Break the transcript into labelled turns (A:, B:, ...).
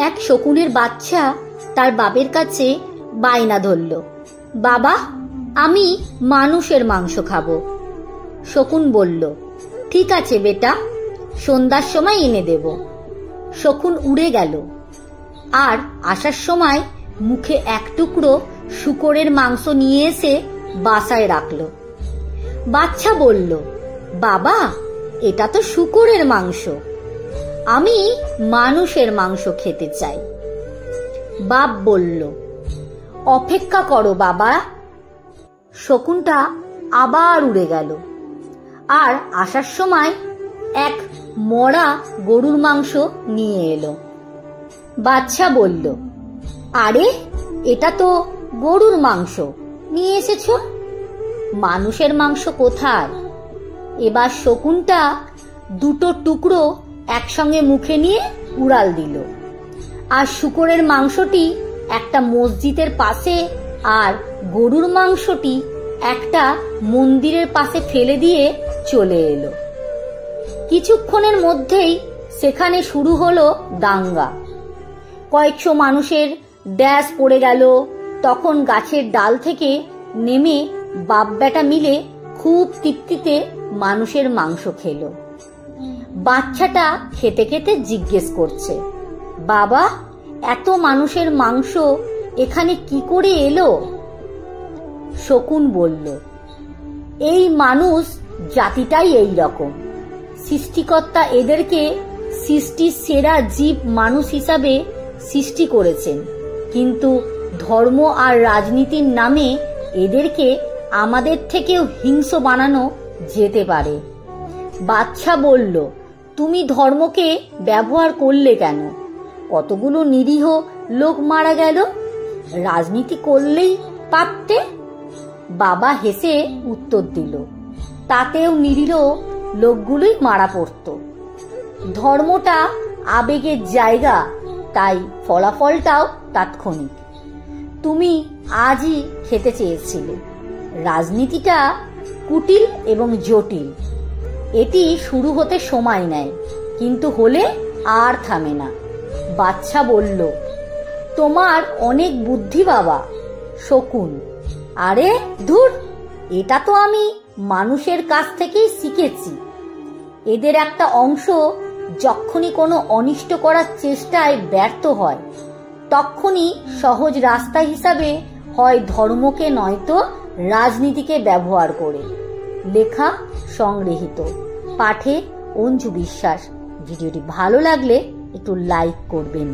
A: এক শকুনের বাচ্চা তার বাপের কাছে বায়না ধরল, বাবা, আমি মানুষের মাংস খাবো। শকুন বলল, ঠিক আছে বেটা, সন্ধ্যার সময় এনে দেব। শকুন উড়ে গেল, আর আসার সময় মুখে এক টুকরো শূকরের মাংস নিয়ে এসে বাসায় রাখল। বাচ্চা বলল, বাবা, এটা তো শূকরের মাংস, আমি মানুষের মাংস খেতে চাই। বাপ বলল, অপেক্ষা করো বাবা। শকুনটা আবার উড়ে গেল, আর আসার সময় এক মরা গরুর মাংস নিয়ে এলো। বাচ্চা বলল, আরে, এটা তো গরুর মাংস নিয়ে এসেছ, মানুষের মাংস কোথায়? এবার শকুনটা দুটো টুকরো একসঙ্গে মুখে নিয়ে উড়াল দিল, আর শূকরের মাংসটি একটা মসজিদের পাশে আর গরুর মাংসটি একটা মন্দিরের পাশে ফেলে দিয়ে চলে এলো। কিছুক্ষণের মধ্যেই সেখানে শুরু হলো দাঙ্গা। কয়েকশো মানুষের ড্যাশ পড়ে গেল। তখন গাছের ডাল থেকে নেমে বাপ বেটা মিলে খুব তৃপ্তিতে মানুষের মাংস খেলো। বাচ্চাটা খেতে খেতে জিজ্ঞেস করছে, বাবা, এত মানুষের মাংস এখানে কি করে এলো? শকুন বলল, এই মানুষ জাতিটাই এই রকম। সৃষ্টিকর্তা এদেরকে সৃষ্টির সেরা জীব মানুষ হিসাবে সৃষ্টি করেছেন, কিন্তু ধর্ম আর রাজনীতির নামে এদেরকে আমাদের থেকেও হিংস্র বানানো যেতে পারে। বাচ্চা বলল, তুমি ধর্মকে ব্যবহার করলে কেন? কতগুলো নিরীহ লোক মারা গেল, রাজনীতি করলেই পারতে। বাবা হেসে উত্তর দিল, তাতেও নিরীহ লোকগুলোই মারা পড়ত। ধর্মটা আবেগের জায়গা, তাই ফলাফলটাও তাৎক্ষণিক। তুমি আজই খেতে চেয়েছিলে। রাজনীতিটা কুটিল এবং জটিল, এটি শুরু হতে সময় নেয়, কিন্তু হলে আর থামে না। বাচ্চা বলল, তোমার অনেক বুদ্ধি বাবা। শকুন, আরে ধুর, এটা তো আমি মানুষের কাছ থেকেই শিখেছি। এদের একটা অংশ যখনই কোনো অনিষ্ট করার চেষ্টায় ব্যর্থ হয়, তখনই সহজ রাস্তা হিসাবে হয় ধর্মকে নয়তো রাজনীতিকে ব্যবহার করে। লেখা সংগৃহীত, পাঠে অঞ্জু বিশ্বাস। ভিডিওটি ভালো লাগলে একটু লাইক করবেন।